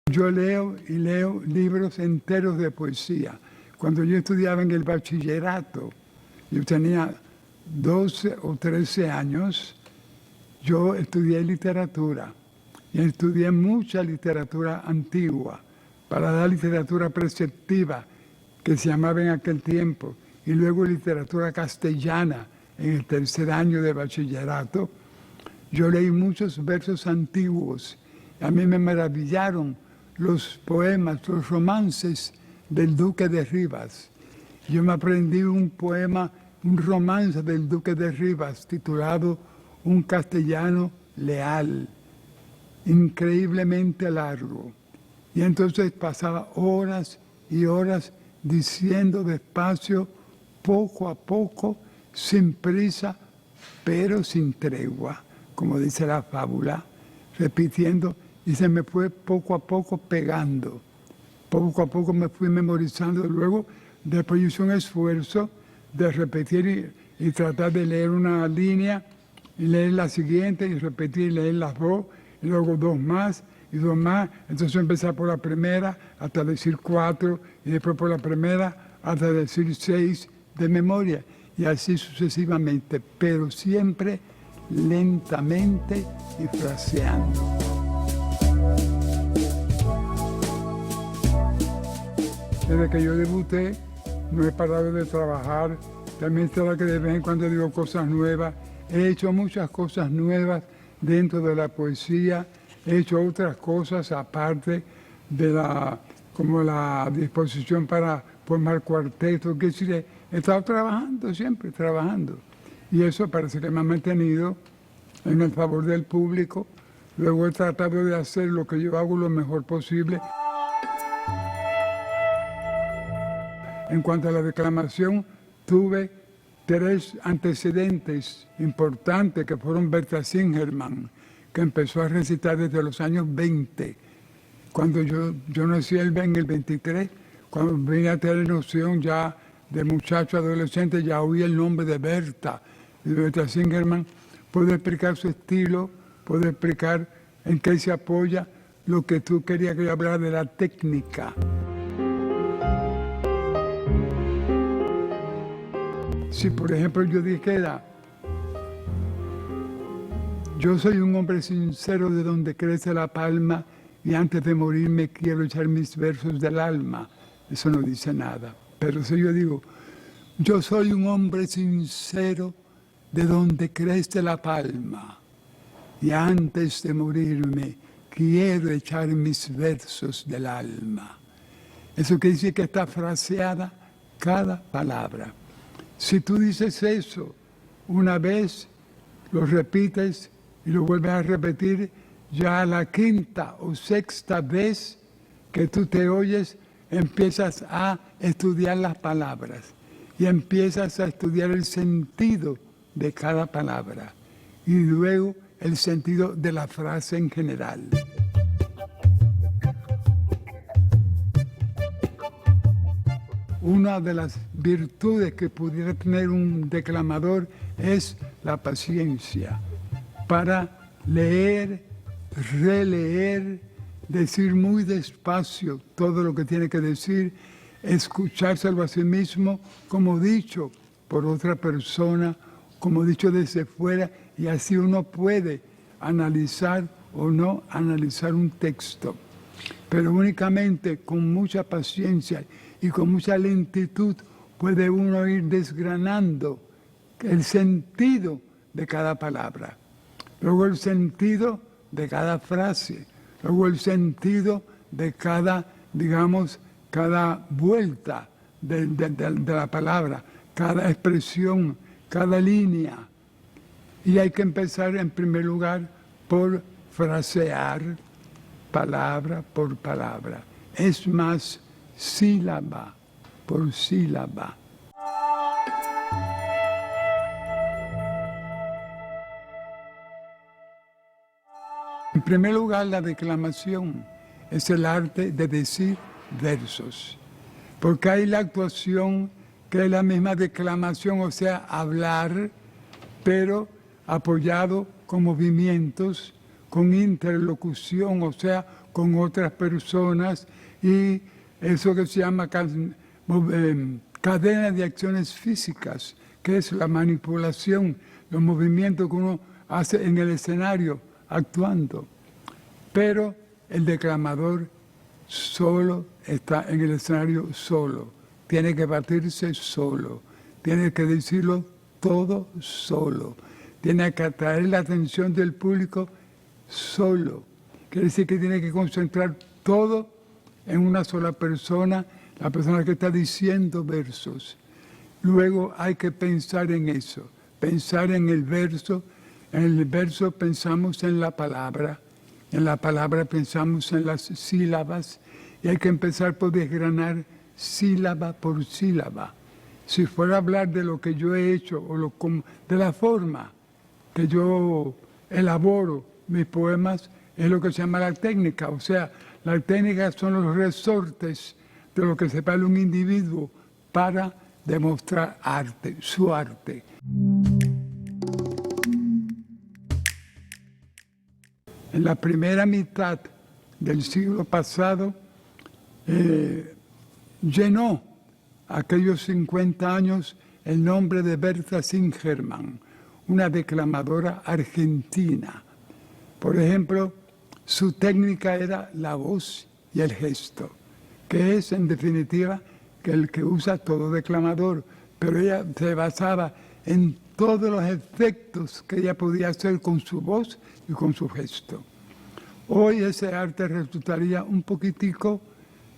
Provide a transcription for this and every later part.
Yo leo y leo libros enteros de poesía. Cuando yo estudiaba en el bachillerato, yo tenía 12 o 13 años, yo estudié literatura y estudié mucha literatura antigua, para la literatura preceptiva, que se llamaba en aquel tiempo, y luego literatura castellana en el tercer año de bachillerato. Yo leí muchos versos antiguos. A mí me maravillaron los poemas, los romances del Duque de Rivas. Yo me aprendí un poema, un romance del Duque de Rivas titulado Un castellano leal, increíblemente largo. Y entonces pasaba horas y horas diciendo despacio, poco a poco, sin prisa, pero sin tregua, como dice la fábula, repitiendo, y se me fue poco a poco pegando. Poco a poco me fui memorizando. Luego, después hice un esfuerzo de repetir y tratar de leer una línea, y leer la siguiente, y repetir y leer las dos, y luego dos más, y dos más. Entonces empezar por la primera hasta decir 4, y después por la primera hasta decir 6 de memoria, y así sucesivamente, pero siempre lentamente y fraseando. Desde que yo debuté, no he parado de trabajar. También será que de vez en cuando digo cosas nuevas. He hecho muchas cosas nuevas dentro de la poesía. He hecho otras cosas aparte de como la disposición para formar cuartetos. Que decir, he estado trabajando siempre, trabajando. Y eso parece que me ha mantenido en el favor del público. Luego he tratado de hacer lo que yo hago lo mejor posible. En cuanto a la declamación, tuve 3 antecedentes importantes que fueron Berta Singerman, que empezó a recitar desde los años 20. Cuando yo nací en el 23, cuando vine a tener noción ya de muchacho adolescente, ya oí el nombre de Berta y de Berta Singerman. Puedo explicar su estilo, puedo explicar en qué se apoya. Lo que tú querías que yo hablara de la técnica. Si, por ejemplo, yo dijera, yo soy un hombre sincero de donde crece la palma y antes de morirme quiero echar mis versos del alma, eso no dice nada. Pero si yo digo, yo soy un hombre sincero de donde crece la palma y antes de morirme quiero echar mis versos del alma. Eso quiere decir que está fraseada cada palabra. Si tú dices eso una vez, lo repites y lo vuelves a repetir, ya a la quinta o sexta vez que tú te oyes, empiezas a estudiar las palabras y empiezas a estudiar el sentido de cada palabra y luego el sentido de la frase en general. Una de las virtudes que pudiera tener un declamador es la paciencia para leer, releer, decir muy despacio todo lo que tiene que decir, escuchárselo a sí mismo como dicho por otra persona, como dicho desde fuera, y así uno puede analizar o no analizar un texto. Pero únicamente con mucha paciencia y con mucha lentitud puede uno ir desgranando el sentido de cada palabra, luego el sentido de cada frase, luego el sentido de cada, digamos, cada vuelta de la palabra, cada expresión, cada línea. Y hay que empezar en primer lugar por frasear palabra por palabra. Es más, sílaba por sílaba. En primer lugar, la declamación es el arte de decir versos, porque hay la actuación que es la misma declamación, o sea, hablar, pero apoyado con movimientos, con interlocución, o sea, con otras personas, y eso que se llama cadena de acciones físicas, que es la manipulación, los movimientos que uno hace en el escenario, actuando. Pero el declamador solo está en el escenario solo, tiene que batirse solo, tiene que decirlo todo solo, tiene que atraer la atención del público solo. Quiere decir que tiene que concentrar todo en una sola persona, la persona que está diciendo versos. Luego hay que pensar en eso, pensar en el verso. En el verso pensamos en la palabra pensamos en las sílabas, y hay que empezar por desgranar sílaba por sílaba. Si fuera a hablar de lo que yo he hecho, o de la forma que yo elaboro mis poemas, es lo que se llama la técnica. O sea, la técnica son los resortes de lo que separa un individuo para demostrar arte, su arte. En la primera mitad del siglo pasado, llenó aquellos 50 años el nombre de Berta Singerman, una declamadora argentina. Por ejemplo, su técnica era la voz y el gesto, que es en definitiva el que usa todo declamador, pero ella se basaba en todos los efectos que ella podía hacer con su voz y con su gesto. Hoy ese arte resultaría un poquitico,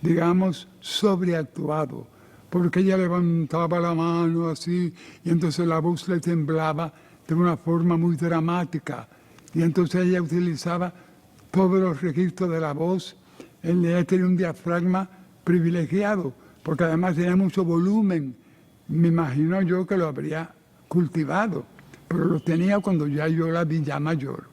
digamos, sobreactuado, porque ella levantaba la mano así, y entonces la voz le temblaba de una forma muy dramática, y entonces ella utilizaba todos los registros de la voz. Ella tenía un diafragma privilegiado, porque además tenía mucho volumen. Me imagino yo que lo habría cultivado, pero lo tenía cuando ya yo la vi ya mayor.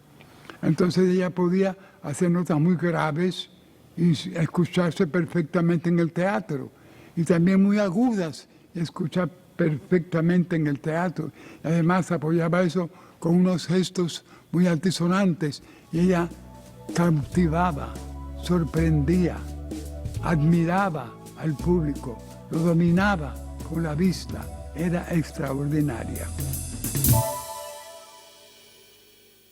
Entonces ella podía hacer notas muy graves y escucharse perfectamente en el teatro, y también muy agudas, y escuchar perfectamente en el teatro. Y además apoyaba eso con unos gestos muy altisonantes, y ella cautivaba, sorprendía, admiraba al público, lo dominaba con la vista, era extraordinaria.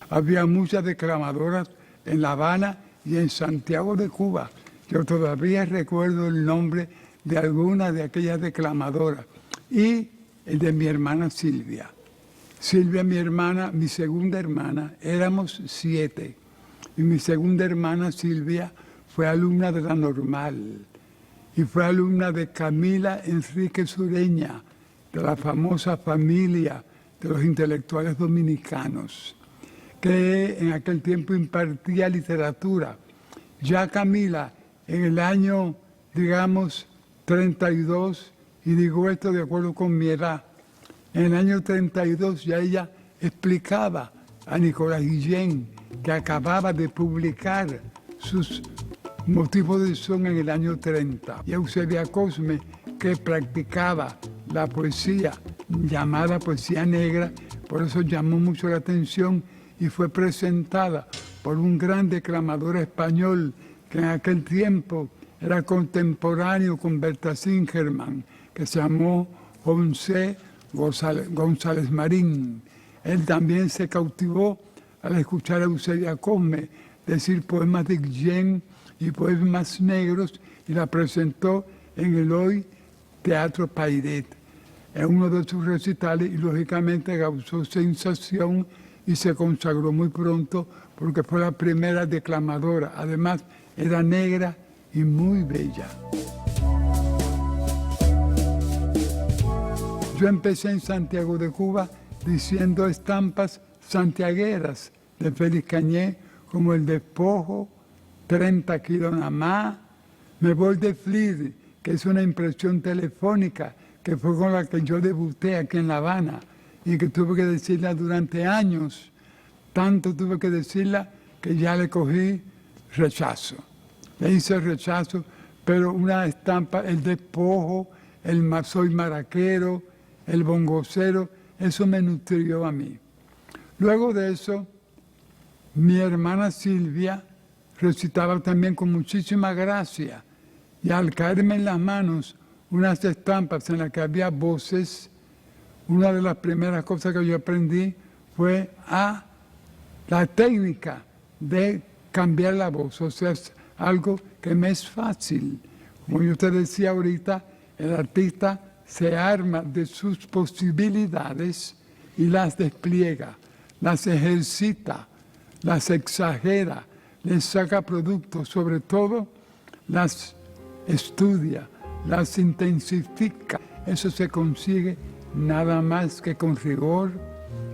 Había muchas declamadoras en La Habana y en Santiago de Cuba. Yo todavía recuerdo el nombre de alguna de aquellas declamadoras, y el de mi hermana Silvia. Silvia, mi hermana, mi segunda hermana, éramos 7, y mi segunda hermana Silvia fue alumna de la Normal, y fue alumna de Camila Enríquez Ureña, de la famosa familia de los intelectuales dominicanos, que en aquel tiempo impartía literatura. Ya Camila, en el año, digamos, 32, y digo esto de acuerdo con mi edad, en el año 32 ya ella explicaba a Nicolás Guillén, que acababa de publicar sus motivos de son en el año 30, y a Eusebia Cosme, que practicaba la poesía llamada poesía negra. Por eso llamó mucho la atención y fue presentada por un gran declamador español que en aquel tiempo era contemporáneo con Berta Singerman, que se llamó José González Marín. Él también se cautivó al escuchar a Eusebia Cosme decir poemas de Guillén y poemas negros, y la presentó en el hoy Teatro Pairet, en uno de sus recitales, y lógicamente causó sensación y se consagró muy pronto porque fue la primera declamadora. Además, era negra y muy bella. Yo empecé en Santiago de Cuba diciendo estampas santiagueras de Félix Cañé, como El Despojo, 30 kilos nada más, Me voy de Flir, que es una impresión telefónica, que fue con la que yo debuté aquí en La Habana y que tuve que decirla durante años. Tanto tuve que decirla que ya le cogí rechazo. Le hice rechazo, pero una estampa, El Despojo, el Soy Maraquero, el Bongocero, eso me nutrió a mí. Luego de eso, Mi hermana Silvia recitaba también con muchísima gracia, y al caerme en las manos unas estampas en las que había voces, una de las primeras cosas que yo aprendí fue la técnica de cambiar la voz. O sea, es algo que me es fácil. Como yo te decía ahorita, el artista se arma de sus posibilidades y las despliega, las ejercita, las exagera, les saca productos, sobre todo las estudia, las intensifica. Eso se consigue nada más que con rigor,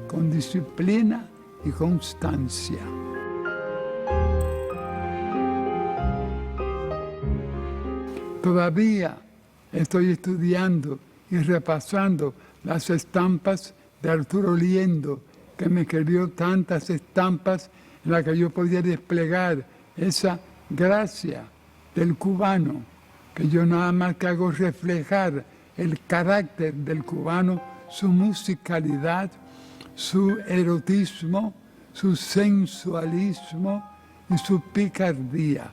con disciplina y constancia. Todavía estoy estudiando y repasando las estampas de Arturo Liendo, que me escribió tantas estampas en las que yo podía desplegar esa gracia del cubano, que yo nada más que hago reflejar el carácter del cubano, su musicalidad, su erotismo, su sensualismo y su picardía.